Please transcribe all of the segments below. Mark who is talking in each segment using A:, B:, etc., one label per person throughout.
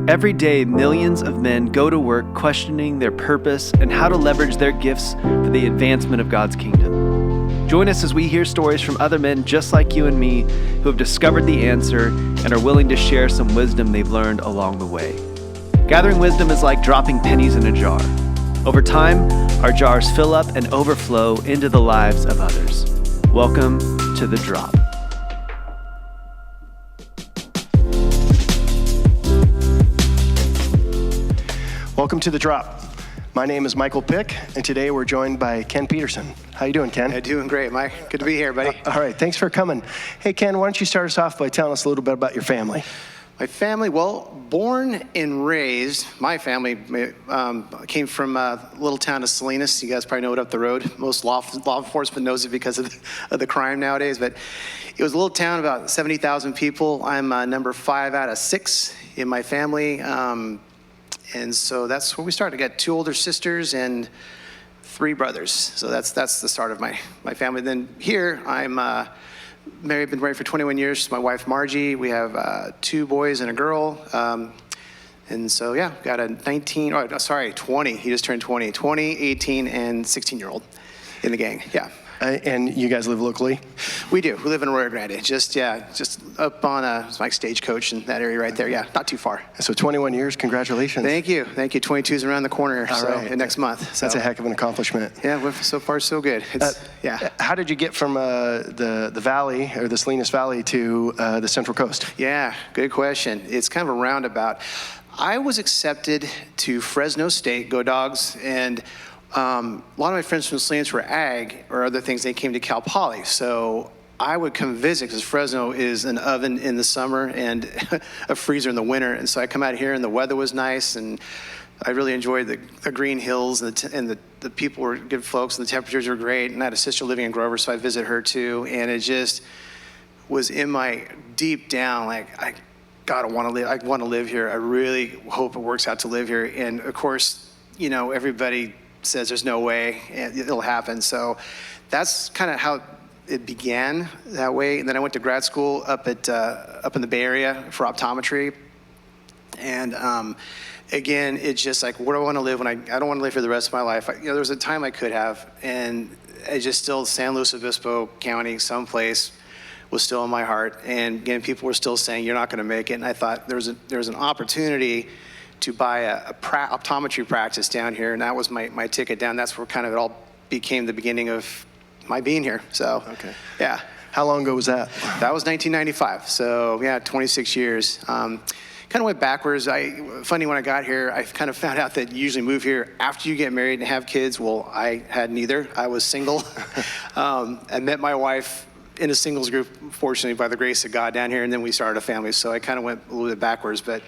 A: Every day, millions of men go to work questioning their purpose and how to leverage their gifts for the advancement of God's kingdom. Join us as we hear stories from other men just like you and me who have discovered the answer and are willing to share some wisdom they've learned along the way. Gathering wisdom is like dropping pennies in a jar. Over time, our jars fill up and overflow into the lives of others. Welcome to The Drop.
B: Welcome to The Drop. My name is Michael Pick, and today we're joined by Ken Peterson. How you doing, Ken?
C: Doing great, Mike. Good to be here, buddy.
B: All right, thanks for coming. Hey, Ken, why don't you start us off by telling us a little bit about your family?
C: My family, well, born and raised, my family came from a little town of Salinas. You guys probably know it up the road. Most law enforcement knows it because of the crime nowadays, but it was a little town, about 70,000 people. I'm number 5 out of 6 in my family. And so that's where we started. I got 2 older sisters and 3 brothers. So that's the start of my family. Then here, I'm married, been married for 21 years to my wife, Margie. We have 2 boys and a girl. And so, yeah, got a 20. He just turned 20. 20, 18, and 16-year-old in the gang, yeah.
B: And you guys live locally?
C: We do. We live in Arroyo Grande. Just up on like Stagecoach and that area right there. Yeah, not too far.
B: So 21 years, congratulations.
C: Thank you. 22's around the corner next month. So
B: that's a heck of an accomplishment.
C: Yeah, so far so good. Yeah.
B: How did you get from the valley, or the Salinas Valley, to the Central Coast?
C: Yeah, good question. It's kind of a roundabout. I was accepted to Fresno State, go Dogs, and a lot of my friends from Salinas were ag or other things. They came to Cal Poly, so I would come visit because Fresno is an oven in the summer and a freezer in the winter. And so I come out here and the weather was nice, and I really enjoyed the green hills, and the people were good folks, and the temperatures were great. And I had a sister living in Grover, so I visit her too. And it just was in my deep down, like, I want to live here. I really hope it works out to live here. And of course, you know, everybody says there's no way it'll happen. So that's kind of how it began that way. And then I went to grad school up in the Bay Area for optometry. And again, it's just like, where do I want to live when I don't want to live here the rest of my life? There was a time I could have, and I just still, San Luis Obispo County, someplace was still in my heart. And again, people were still saying, you're not going to make it. And I thought there was an opportunity to buy a optometry practice down here, and that was my ticket down. That's where kind of it all became the beginning of my being here. So,
B: okay.
C: Yeah.
B: How long ago was that?
C: That was 1995. So, yeah, 26 years. Kind of went backwards. Funny, when I got here, I kind of found out that you usually move here after you get married and have kids. Well, I had neither. I was single. I met my wife in a singles group, fortunately, by the grace of God, down here, and then we started a family. So I kind of went a little bit backwards, but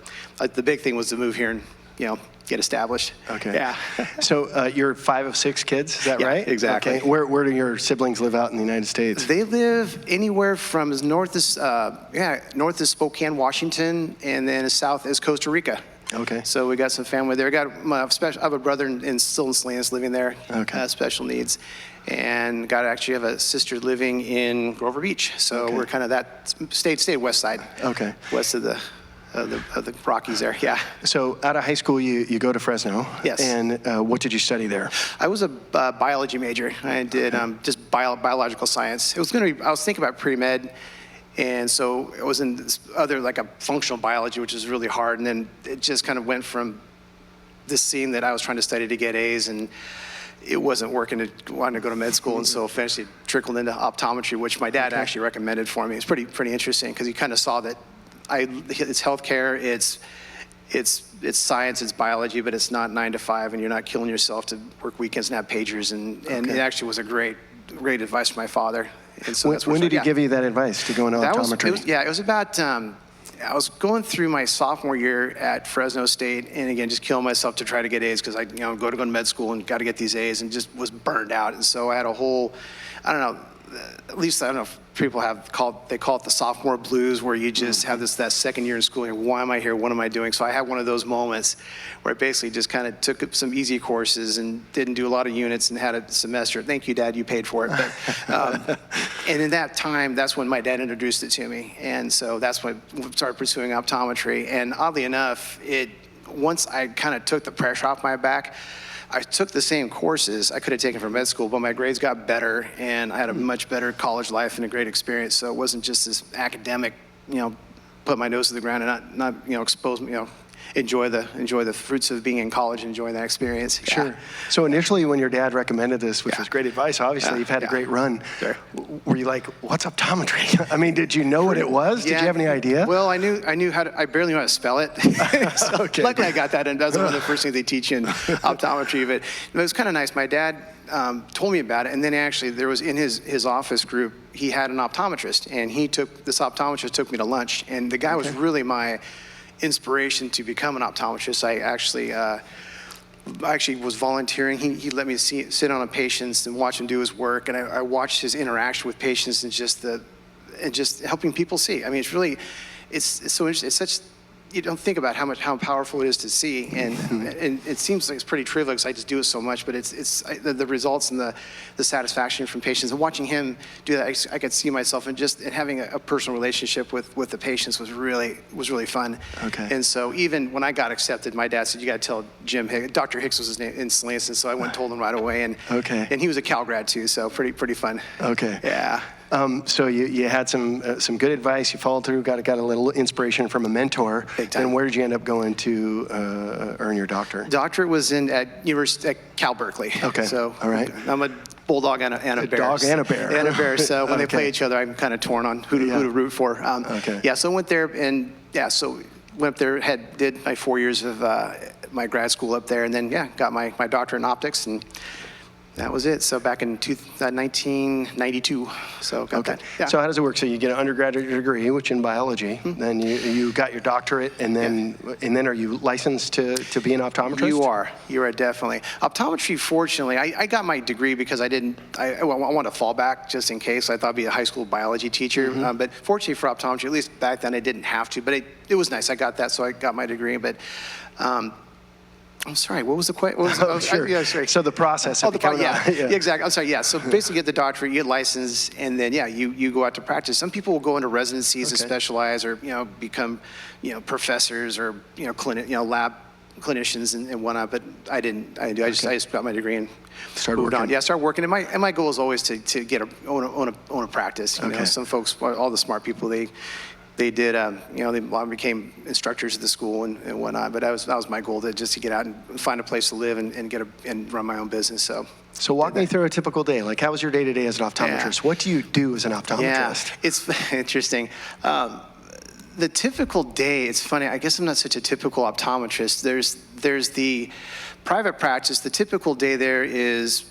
C: the big thing was to move here and, get established.
B: Okay.
C: Yeah.
B: So you're 5 of 6 kids, is that right?
C: Exactly.
B: Okay. Where do your siblings live out in the United States?
C: They live anywhere from as north as Spokane, Washington, and then as south as Costa Rica.
B: Okay.
C: So we got some family there. I have a brother still in Salinas living there. Okay. Special needs. And actually have a sister living in Grover Beach. So We're kind of that stayed west side. Okay. West of the Rockies there, yeah.
B: So out of high school, you go to Fresno.
C: Yes.
B: And what did you study there?
C: I was a biology major. I did just biological science. I was thinking about pre-med. And so it was in this other, like a functional biology, which is really hard. And then it just kind of went from this scene that I was trying to study to get A's, and it wasn't working, wanting to go to med school. And so eventually trickled into optometry, which my dad actually recommended for me. It's pretty interesting because he kind of saw that it's healthcare, it's science, it's biology, but it's not 9 to 5, and you're not killing yourself to work weekends and have pagers. And it actually was a great advice from my father. And so
B: when did he give you that advice to go into optometry?
C: It was about, I was going through my sophomore year at Fresno State, and again, just killing myself to try to get A's because I go to med school and got to get these A's, and just was burned out. And so I had a whole, at least I don't know if people they call it the sophomore blues, where you just have that second year in school, and why am I here? What am I doing? So I had one of those moments where I basically just kind of took some easy courses and didn't do a lot of units and had a semester. Thank you, Dad, you paid for it. But, and in that time, that's when my dad introduced it to me. And so that's when I started pursuing optometry. And oddly enough, once I kind of took the pressure off my back, I took the same courses I could have taken from med school, but my grades got better, and I had a much better college life and a great experience. So it wasn't just this academic, put my nose to the ground and not expose me, enjoy the fruits of being in college, enjoy that experience.
B: Sure.
C: Yeah.
B: So initially, when your dad recommended this, which was great advice, obviously you've had a great run.
C: Sure.
B: Were you like, what's optometry? I mean, did you know what it was? Did you have any idea?
C: Well, I knew how to. I barely knew how to spell it. So
B: Okay.
C: luckily, I got that, and that's one of the first things they teach you in optometry. But it was kind of nice. My dad told me about it, and then actually there was in his office group, he had an optometrist, and this optometrist took me to lunch, and the guy was really my inspiration to become an optometrist. I actually was volunteering. He let me sit on a patient and watch him do his work, and I watched his interaction with patients and just helping people see. I mean, it's so interesting. It's such, you don't think about how powerful it is to see, and it seems like it's pretty trivial because I just do it so much, but the results and the satisfaction from patients, and watching him do that, I could see myself, and having a personal relationship with the patients was really fun.
B: Okay.
C: And so even when I got accepted, my dad said, you got to tell Jim Hicks. Dr. Hicks was his name in Saline, so I went and told him right away, and he was a Cal grad too, so pretty fun.
B: Okay.
C: Yeah.
B: So you had some good advice. You followed through. Got a little inspiration from a mentor.
C: Big time.
B: And where did you end up going to earn your doctorate?
C: Doctorate was at Cal Berkeley.
B: Okay.
C: So
B: all right.
C: I'm a bulldog and a bear.
B: Dog and a bear.
C: And a bear. So when they
B: Okay.
C: play each other, I'm kind of torn on who to root for.
B: Okay.
C: Yeah. So I went there, and so went up there. Did my 4 years of my grad school up there, and then got my doctorate in optics, and that was it. So back in 1992. So got that. Yeah.
B: So how does it work? So you get an undergraduate degree, which in biology. Then you got your doctorate, and then are you licensed to be an optometrist?
C: You are definitely. Optometry, fortunately, I got my degree because I wanted to fall back just in case. I thought I'd be a high school biology teacher. But fortunately for optometry, at least back then I didn't have to. But it was nice. I got that, so I got my degree. But I'm sorry, what was the question?
B: Sure.
C: Yeah, sorry.
B: So the process of becoming
C: exactly. I'm sorry, yeah. So basically get the doctorate, you get licensed, and then, you go out to practice. Some people will go into residencies and specialize, or, become, professors, or, lab clinicians and whatnot, but I didn't. I just got my degree and moved on. Yeah, started working. And my goal is always to own a practice. You know, some folks, all the smart people, they did, they became instructors at the school and whatnot. But that was my goal, to get out and find a place to live and run my own business.
B: So walk me through a typical day. Like, how was your day-to-day as an optometrist? What do you do as an optometrist?
C: Yeah, it's interesting. The typical day, it's funny, I guess I'm not such a typical optometrist. There's the private practice. The typical day there is,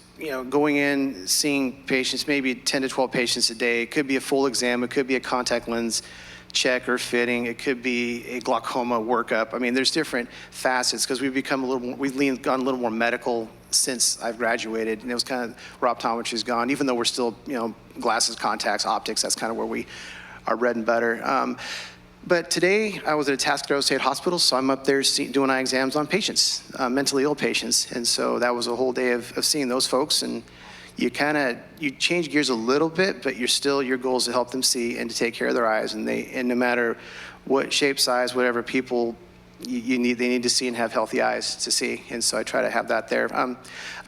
C: going in, seeing patients, maybe 10 to 12 patients a day. It could be a full exam. It could be a contact lens check or fitting. It could be a glaucoma workup. I mean, there's different facets because we've leaned on a little more medical since I've graduated, and it was kind of where optometry's gone. Even though we're still, glasses, contacts, optics, that's kind of where our bread and butter. But today I was at a Tascadero State Hospital, so I'm up there doing eye exams on patients, mentally ill patients, and so that was a whole day of seeing those folks. And you change gears a little bit, but your goal is to help them see and to take care of their eyes. And no matter what shape, size, whatever, people they need to see and have healthy eyes to see. And so I try to have that there. I've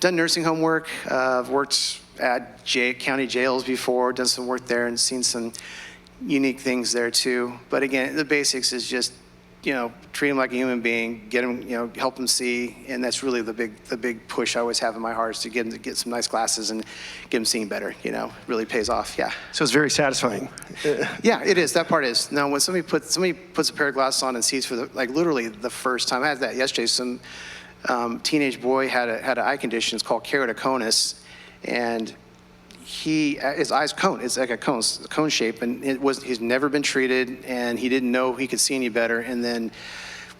C: done nursing home work. I've worked at county jails before, done some work there, and seen some unique things there too. But again, the basics is just, treat them like a human being, get them, help them see, and that's really the big push I always have in my heart, is to get them to get some nice glasses and get them seeing better. Really pays off. Yeah.
B: So it's very satisfying.
C: Yeah, it is. That part is. Now, when somebody puts a pair of glasses on and sees for literally the first time. I had that yesterday. Some teenage boy had an eye condition. It's called keratoconus, and his eye's cone. It's like a cone shape, and he's never been treated, and he didn't know he could see any better. And then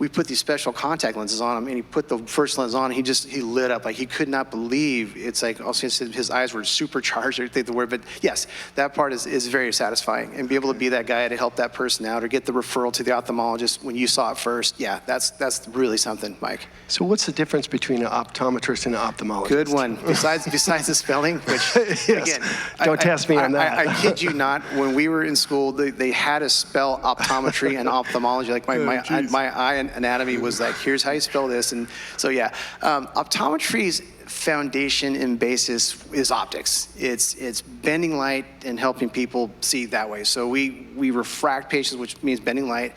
C: we put these special contact lenses on him, and he put the first lens on, and he lit up. Like, he could not believe, it's like, also his eyes were supercharged, or think the word, but yes, that part is very satisfying. And be able to be that guy to help that person out, or get the referral to the ophthalmologist when you saw it first, yeah, that's really something, Mike.
B: So what's the difference between an optometrist and an ophthalmologist?
C: Good one. Besides the spelling, which,
B: Yes.
C: again,
B: Don't test me on that.
C: I kid you not, when we were in school, they had us spell optometry and ophthalmology. Like, my eye anatomy was like, here's how you spell this. And so, yeah, optometry's foundation and basis is optics. It's bending light and helping people see that way. So we refract patients, which means bending light,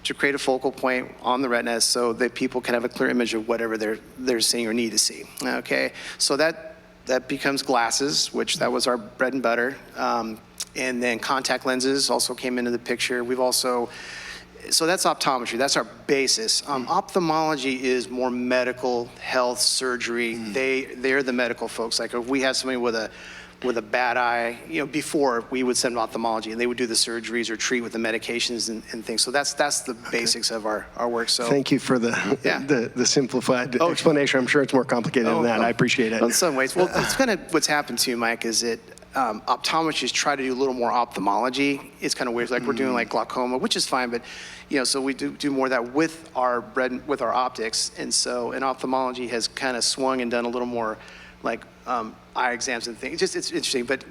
C: to create a focal point on the retina so that people can have a clear image of whatever they're seeing or need to see. Okay, so that becomes glasses, which that was our bread and butter. And then contact lenses also came into the picture. So that's optometry. That's our basis. Ophthalmology is more medical, health, surgery. They're the medical folks. Like, if we have somebody with a bad eye, before we would send them to ophthalmology, and they would do the surgeries or treat with the medications and things. So that's the basics of our work. So
B: thank you for the simplified explanation. I'm sure it's more complicated than that. I appreciate it.
C: In some ways. Well, it's kind of what's happened to you, Mike, is that optometrists try to do a little more ophthalmology. It's kind of weird. Like, we're doing like glaucoma, which is fine, but so we do more of that with our optics. And ophthalmology has kind of swung and done a little more like eye exams and things. It's interesting, but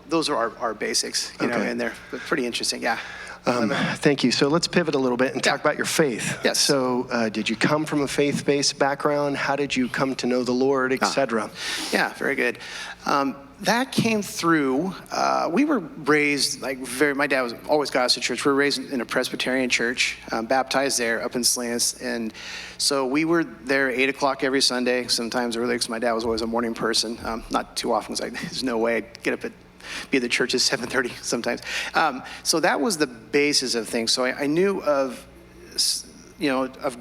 C: those are our basics, and they're pretty interesting. Yeah.
B: Thank you. So let's pivot a little bit and talk about your faith.
C: Yes.
B: So did you come from a faith-based background? How did you come to know the Lord, et cetera?
C: Yeah, very good. That came through, we were raised, my dad always got us to church. We were raised in a Presbyterian church, baptized there up in Salinas. And so we were there 8 o'clock every Sunday, sometimes early, because my dad was always a morning person. Not too often, because there's no way I'd get up be at the church at 7:30 sometimes. So that was the basis of things. So I knew of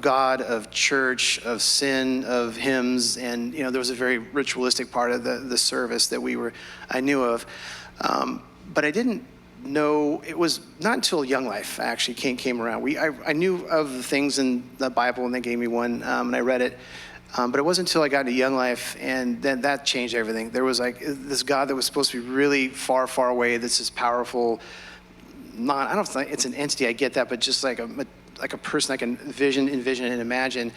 C: God, of church, of sin, of hymns, and there was a very ritualistic part of the service that I knew of, but I didn't know. It was not until Young Life actually came around. I knew of the things in the Bible, and they gave me one, and I read it. But it wasn't until I got into Young Life, and then that changed everything. There was like this God that was supposed to be really far, far away. This is powerful. I don't think it's an entity. I get that, but just like a person I can envision and imagine.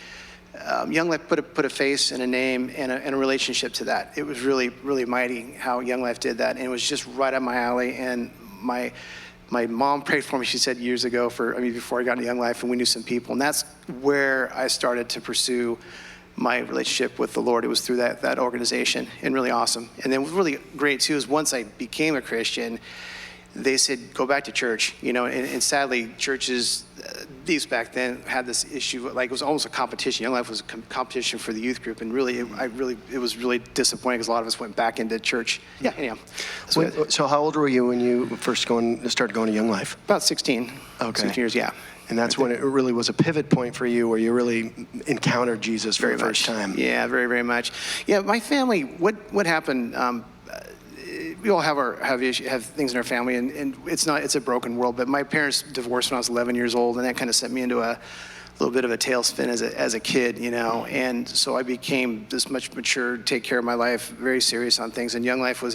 C: Young Life put a face and a name and a relationship to that. It was really, really mighty how Young Life did that, and it was just right up my alley. And my mom prayed for me, she said, years ago before I got into Young Life, and we knew some people, and that's where I started to pursue my relationship with the Lord. It was through that organization, and really awesome. And then what was really great too is once I became a Christian, they said, go back to church, and sadly churches, these back then had this issue, like it was almost a competition. Young Life was a competition for the youth group, and really, it was really disappointing because a lot of us went back into church. Yeah, anyhow.
B: So how old were you when you first started going to Young Life?
C: About 16.
B: Okay.
C: 16 years, yeah.
B: And that's when it really was a pivot point for you, where you really encountered Jesus for the first time.
C: Yeah, very, very much. Yeah, my family. What happened? We all have things in our family, and it's a broken world. But my parents divorced when I was 11 years old, and that kind of sent me into a little bit of a tailspin as a kid, And so I became this much mature, take care of my life, very serious on things. And Young Life God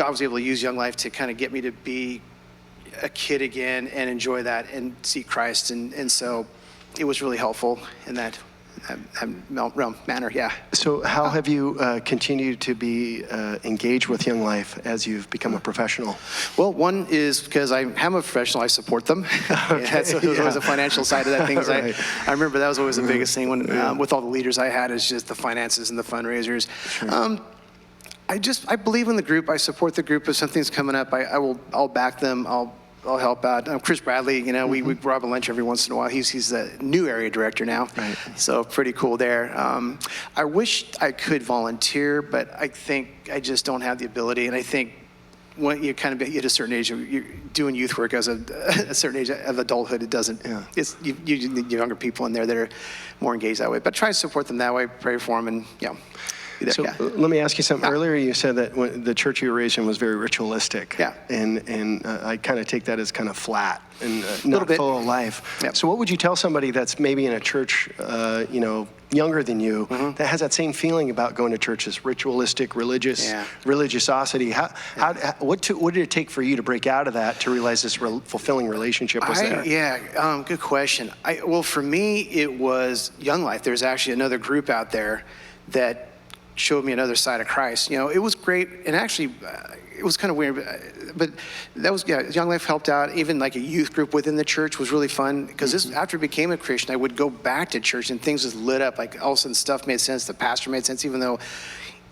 C: was able to use Young Life to kind of get me to be a kid again and enjoy that and see Christ, and so it was really helpful in that manner. Yeah.
B: So how have you continued to be engaged with Young Life as you've become a professional?
C: Well, one is because I am a professional, I support them. Okay. There was always a financial side of that thing. Right. I remember that was always the biggest thing when with all the leaders I had, is just the finances and the fundraisers. Sure. I believe in the group. I support the group. If something's coming up, I'll back them. I'll help out. Chris Bradley, we grab a lunch every once in a while. He's the new area director now, right. So pretty cool there. I wish I could volunteer, but I think I just don't have the ability. And I think when you kind of get at a certain age, you're doing youth work as a certain age of adulthood, it doesn't. Yeah. It's you need younger people in there that are more engaged that way. But try to support them that way. Pray for them, and yeah. be there.
B: So
C: Yeah.
B: let me ask you something. Earlier you said that when the church you were raised in was very ritualistic.
C: Yeah.
B: And I kind of take that as kind of flat and
C: Little
B: not
C: bit.
B: full of life.
C: Yep.
B: So what would you tell somebody that's maybe in a church, younger than you, that has that same feeling about going to church, this ritualistic, religiosity? What did it take for you to break out of that to realize this fulfilling relationship was there?
C: Good question. Well, for me, it was Young Life. There's actually another group out there that showed me another side of Christ. It was great, and actually, it was kind of weird, but that was, Young Life helped out. Even like a youth group within the church was really fun, because after I became a Christian, I would go back to church and things just lit up. Like all of a sudden stuff made sense, the pastor made sense, even though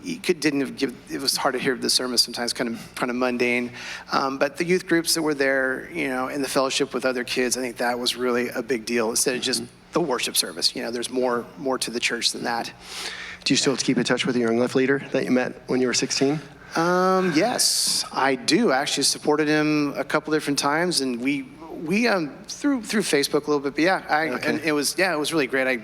C: it was hard to hear the sermon sometimes, kind of mundane. But the youth groups that were there, in the fellowship with other kids, I think that was really a big deal, instead of just the worship service. There's more to the church than that.
B: Do you still keep in touch with your Young Life leader that you met when you were 16?
C: Yes, I do. Actually supported him a couple different times, and we through Facebook a little bit. But and it was really great.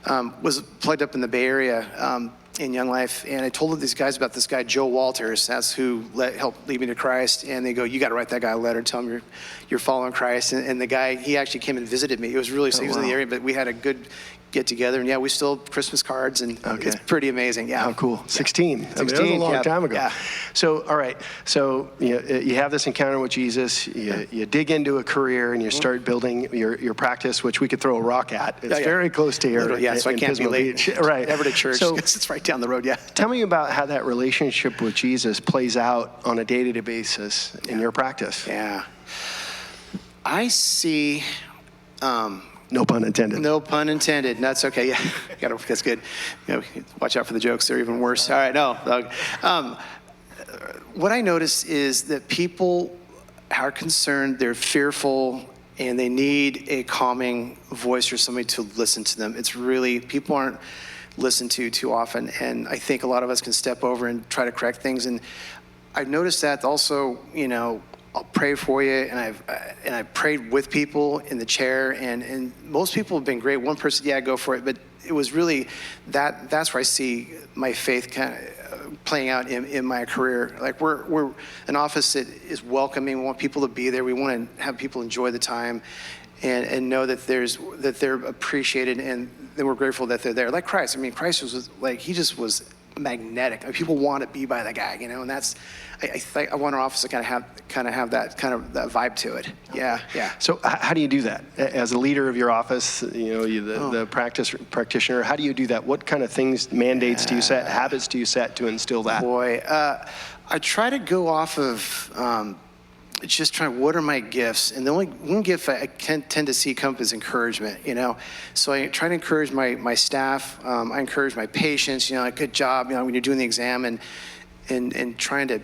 C: I was plugged up in the Bay Area in Young Life, and I told these guys about this guy Joe Walters. That's who helped lead me to Christ. And they go, "You got to write that guy a letter, tell him you're following Christ." And the guy, he actually came and visited me. It was really he was in the area, but we had a good get together, and we still Christmas cards, and it's pretty amazing. Yeah.
B: How cool. 16.
C: 16.
B: I mean, that was a long time ago.
C: Yeah.
B: So, all right. So you have this encounter with Jesus. You dig into a career, and you start building your practice, which we could throw a rock at. It's very close to here.
C: So I can't be late.
B: Right.
C: Ever to church.
B: So
C: it's right down the road. Yeah.
B: Tell me about how that relationship with Jesus plays out on a day-to-day basis in your practice.
C: Yeah. I see.
B: No pun intended.
C: No pun intended. That's okay. Yeah, that's good. Watch out for the jokes. They're even worse. All right, no. What I notice is that people are concerned, they're fearful, and they need a calming voice or somebody to listen to them. It's really, people aren't listened to too often, and I think a lot of us can step over and try to correct things. And I've noticed that also, I'll pray for you, and I've prayed with people in the chair, and most people have been great. One person, go for it, but it was really that's where I see my faith kind of playing out in my career. Like we're an office that is welcoming. We want people to be there. We want to have people enjoy the time, and know that they're appreciated, and then we're grateful that they're there. Like Christ. I mean, Christ was like, he just was magnetic. I mean, people want to be by the guy, and that's. I want our office to kind of have that vibe to it. Yeah.
B: So how do you do that as a leader of your office? The practitioner. How do you do that? What kind of things, mandates do you set? Habits do you set to instill that?
C: Boy, I try to go off of just trying. What are my gifts? And the only one gift I tend to see come is encouragement. So I try to encourage my staff. I encourage my patients. Like, good job. When you're doing the exam and trying to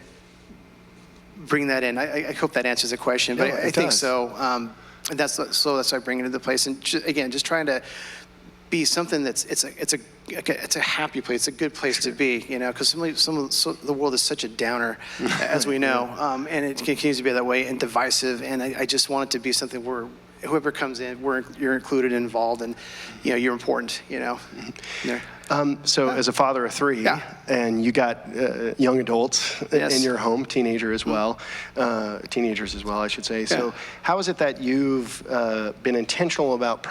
C: bring that in. I hope that answers the question, but I think so. And that's why I bring it into place. And just trying to be something that's it's a happy place. It's a good place to be, because the world is such a downer, as we know, and it continues to be that way and divisive. And I just want it to be something where whoever comes in, you're included, involved, and you're important.
B: So as a father of three, and you got young adults in your home, teenagers as well, I should say. So how is it that you've been intentional about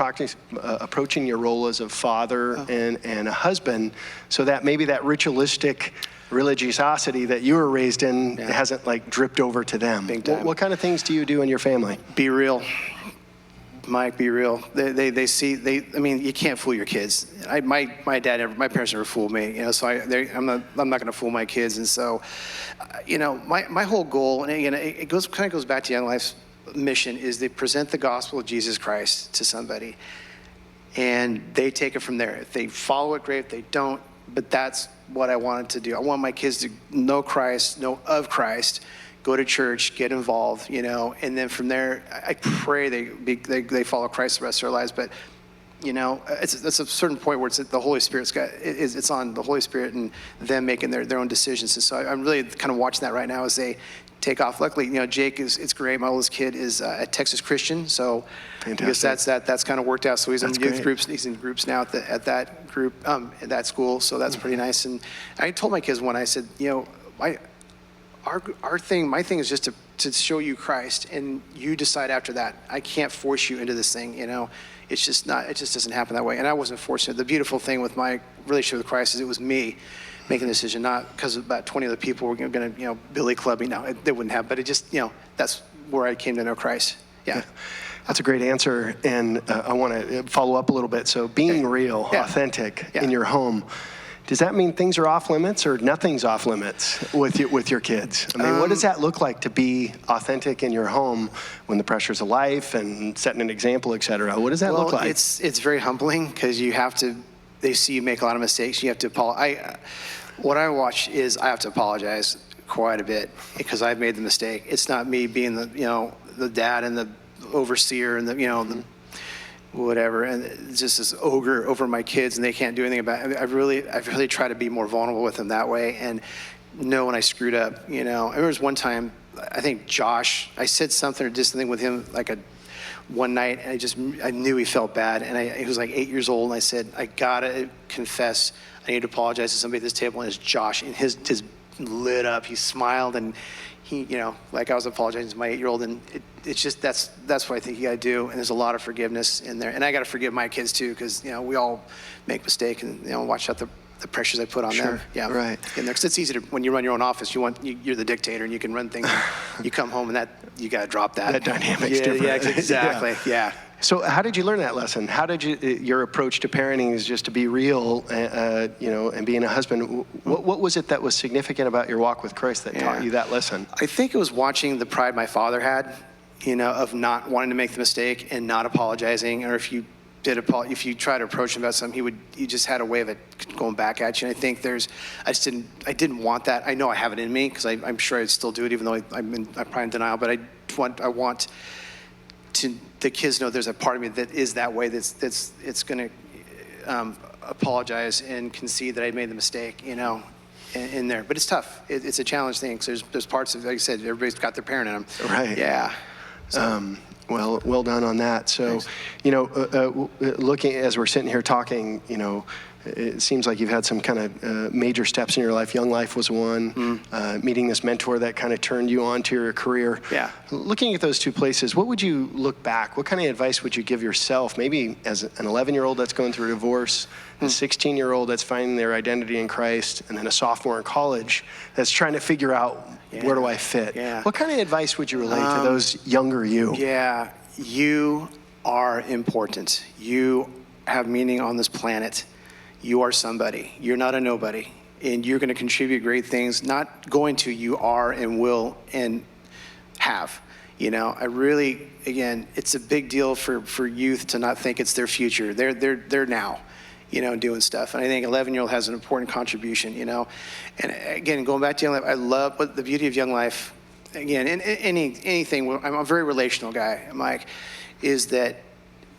B: approaching your role as a father and a husband, so that maybe that ritualistic religiosity that you were raised in hasn't dripped over to them? What kind of things do you do in your family?
C: Be real. Mike, be real. They see. I mean, you can't fool your kids. My parents never fooled me. So I'm not going to fool my kids. And so, my whole goal, and again, it goes back to Young Life's mission, is they present the gospel of Jesus Christ to somebody, and they take it from there. If they follow it, great. If they don't, but that's what I wanted to do. I want my kids to know Christ, know of Christ, go to church, get involved, and then from there, I pray they follow Christ the rest of their lives. But, it's a certain point where it's the Holy Spirit's it's on the Holy Spirit and them making their own decisions. And so I'm really kind of watching that right now as they take off. Luckily, Jake it's great. My oldest kid is at Texas Christian, so
B: Fantastic.
C: I guess that's kind of worked out. So he's in
B: That's
C: youth
B: great.
C: groups. He's in groups now at that group at that school. So that's pretty nice. And I told my kids I said, my thing is just to show you Christ, and you decide after that. I can't force you into this thing. It's just not. It just doesn't happen that way. And I wasn't forcing it. The beautiful thing with my relationship with Christ is it was me making the decision, not because about 20 other people were going to, Billy club me. No, they wouldn't have. But it just, that's where I came to know Christ. Yeah.
B: That's a great answer, and I want to follow up a little bit. So being real, authentic in your home, does that mean things are off limits or nothing's off limits with your kids? I mean, what does that look like to be authentic in your home when the pressures of life and setting an example, et cetera? What does that look like?
C: It's very humbling because they see you make a lot of mistakes. You have to apologize. What I watch is I have to apologize quite a bit because I've made the mistake. It's not me being the dad and the overseer and the whatever, and it's just this ogre over my kids, and they can't do anything about it. I've really tried to be more vulnerable with them that way, and know when I screwed up. I remember there was one time, I think Josh, I said something or did something with him one night, and I knew he felt bad, and he was like 8 years old, and I said, I gotta confess, I need to apologize to somebody at this table, and it's Josh, and his lit up, he smiled, and he, like I was apologizing to my 8-year-old, and it's just, that's what I think you gotta do, and there's a lot of forgiveness in there, and I gotta forgive my kids too, because, we all make mistakes, and, watch out the pressures I put on them. Yeah,
B: right.
C: In there, because it's easy to, when you run your own office, you're the dictator, and you can run things, and you come home, and you gotta drop that.
B: That dynamic's different.
C: Yeah, exactly, yeah.
B: So how did you learn that lesson? How did your approach to parenting is just to be real, and being a husband? What was it that was significant about your walk with Christ that taught you that lesson?
C: I think it was watching the pride my father had, of not wanting to make the mistake and not apologizing, or if you try to approach him about something, he just had a way of it going back at you. And I think I didn't want that. I know I have it in me because I'm sure I'd still do it, even though I'm probably in denial. But I want the kids know there's a part of me that is that way. It's going to apologize and concede that I made the mistake, in there. But it's tough. It's a challenge thing because there's parts of, like I said, everybody's got their parent in them.
B: Right.
C: Yeah. So.
B: Well done on that. So, looking as we're sitting here talking, it seems like you've had some kind of major steps in your life. Young Life was one. Meeting this mentor that kind of turned you on to your career.
C: Yeah.
B: Looking at those two places, what would you look back? What kind of advice would you give yourself? Maybe as an 11-year-old that's going through a divorce, a 16-year-old that's finding their identity in Christ, and then a sophomore in college that's trying to figure out where do I fit?
C: Yeah.
B: What kind of advice would you relate to those younger you?
C: Yeah, you are important. You have meaning on this planet. You are somebody. You're not a nobody. And you're going to contribute great things. Not going to, you are and will and have. I really, again, it's a big deal for youth to not think it's their future. They're now, doing stuff. And I think 11-year-old has an important contribution, And again, going back to Young Life, I love what the beauty of Young Life, again, in anything, I'm a very relational guy, Mike, is that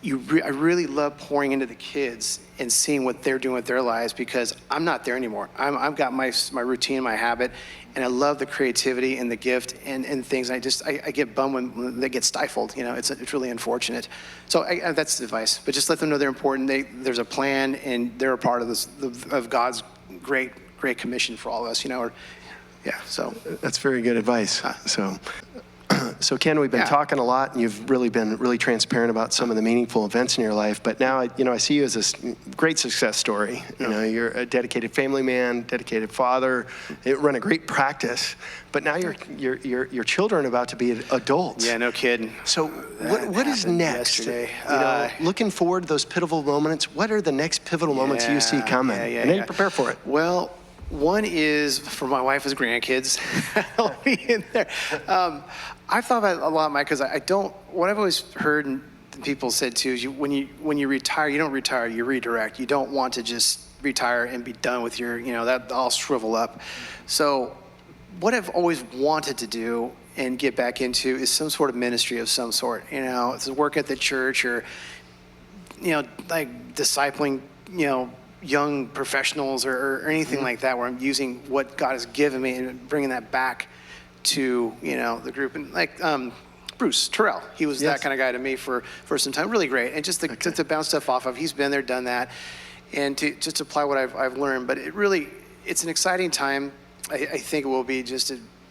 C: I really love pouring into the kids and seeing what they're doing with their lives because I'm not there anymore. I've got my routine, my habit, and I love the creativity and the gift and things. I get bummed when they get stifled. It's really unfortunate. So that's the advice. But just let them know they're important. There's a plan, and they're a part of this of God's great commission for all of us. So
B: that's very good advice. So Ken, we've been talking a lot, and you've really been transparent about some of the meaningful events in your life. But now, I see you as this great success story. You're a dedicated family man, dedicated father. You run a great practice. But now your children are about to be adults.
C: Yeah, no kidding.
B: So what is next?
C: Yesterday.
B: Looking forward to those pivotal moments. What are the next pivotal moments you see coming? And then you prepare for it.
C: Well, one is for my wife as grandkids. I'll be in there. I've thought about it a lot, Mike, because what I've always heard and people said too is when you retire, you don't retire, you redirect. You don't want to just retire and be done with your, that all shrivel up. So what I've always wanted to do and get back into is some sort of ministry of some sort. It's work at the church or, like discipling, young professionals or anything like that, where I'm using what God has given me and bringing that back to, the group. And like Bruce Terrell, he was that kind of guy to me for some time. Really great. And just to bounce stuff off of, he's been there, done that, and to just apply what I've learned. But it's an exciting time. I think it will be just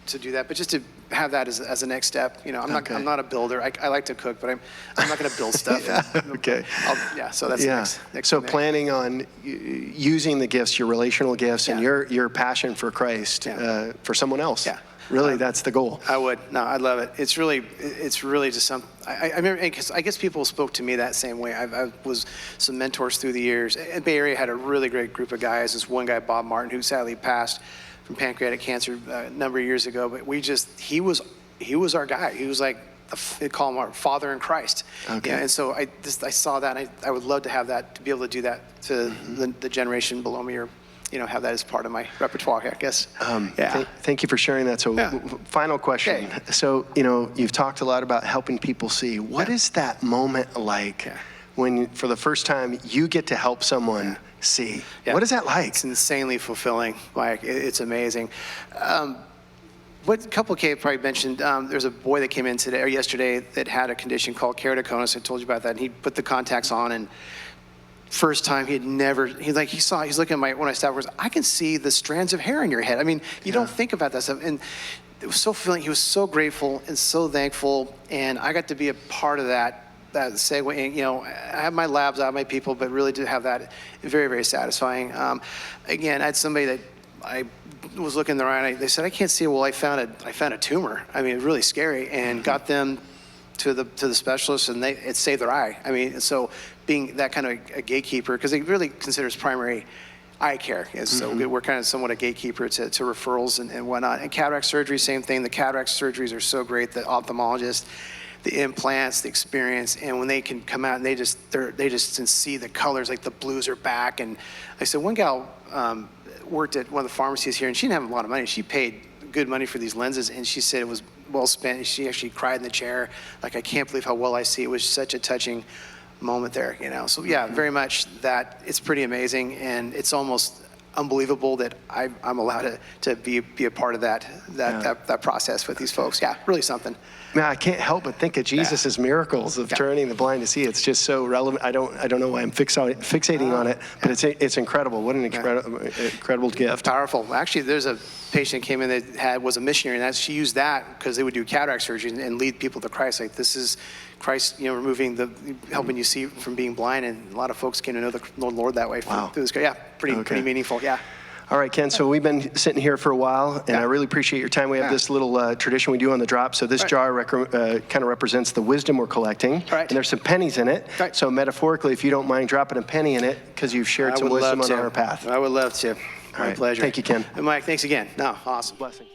C: to do that, but just to have that as a next step. I'm not a builder. I like to cook, but I'm not going to build stuff.
B: Okay.
C: So that's next.
B: So planning on using the gifts, your relational gifts, and your passion for Christ for someone else.
C: Yeah.
B: Really, that's the goal.
C: I would. No, I love it. It's really just something. I remember, because I guess people spoke to me that same way. I was some mentors through the years. And Bay Area had a really great group of guys. This one guy, Bob Martin, who sadly passed from pancreatic cancer a number of years ago. But he was our guy. He was like, they call him our father in Christ.
B: Okay.
C: And so I saw that, and I would love to have that, to be able to do that to the generation below me, or have that as part of my repertoire, I guess.
B: Thank you for sharing that. So final question.
C: Okay.
B: So, you've talked a lot about helping people see. What is that moment like when, for the first time, you get to help someone see? What is that like?
C: It's insanely fulfilling, Mike. It's amazing. What a couple of K probably mentioned, there's a boy that came in today or yesterday that had a condition called keratoconus. I told you about that. And he put the contacts on, and first time he's looking at when I stopped, I can see the strands of hair in your head. I mean, you don't think about that stuff. And it was so fulfilling. He was so grateful and so thankful. And I got to be a part of that segue. And, I have my labs, I have my people, but really to have that, very, very satisfying. Again, I had somebody that I was looking in their eye, and they said, I can't see. Well, I found a tumor. I mean, really scary, and got them to the specialist, and it saved their eye. I mean, so being that kind of a gatekeeper, because it really considers primary eye care. So we're kind of somewhat a gatekeeper to referrals and whatnot. And cataract surgery, same thing. The cataract surgeries are so great. The ophthalmologist, the implants, the experience, and when they can come out and they just see the colors, like the blues are back. And I said, one gal worked at one of the pharmacies here, and she didn't have a lot of money. She paid good money for these lenses, and she said it was well spent. She actually cried in the chair, like, I can't believe how well I see. It was such a touching moment there, So very much that. It's pretty amazing, and it's almost unbelievable that I'm allowed to be a part of that process with these folks. Yeah, really something.
B: Man, I can't help but think of Jesus' miracles of turning the blind to see. It's just so relevant. I don't know why I'm fixating on it, but it's incredible. What an incredible gift.
C: Powerful. Actually, there's a patient came in that was a missionary, and she used that because they would do cataract surgery and lead people to Christ. Like, this is Christ, helping you see from being blind, and a lot of folks came to know the Lord that way through this. Yeah, pretty meaningful. Yeah.
B: All right, Ken, so we've been sitting here for a while, and I really appreciate your time. We have this little tradition we do on the drop. So this jar kind of represents the wisdom we're collecting, and there's some pennies in it. So metaphorically, if you don't mind dropping a penny in it, because you've shared some wisdom on our path.
C: I would love to. My pleasure.
B: Thank you, Ken.
C: And Mike, thanks again. No, awesome.
B: Blessings.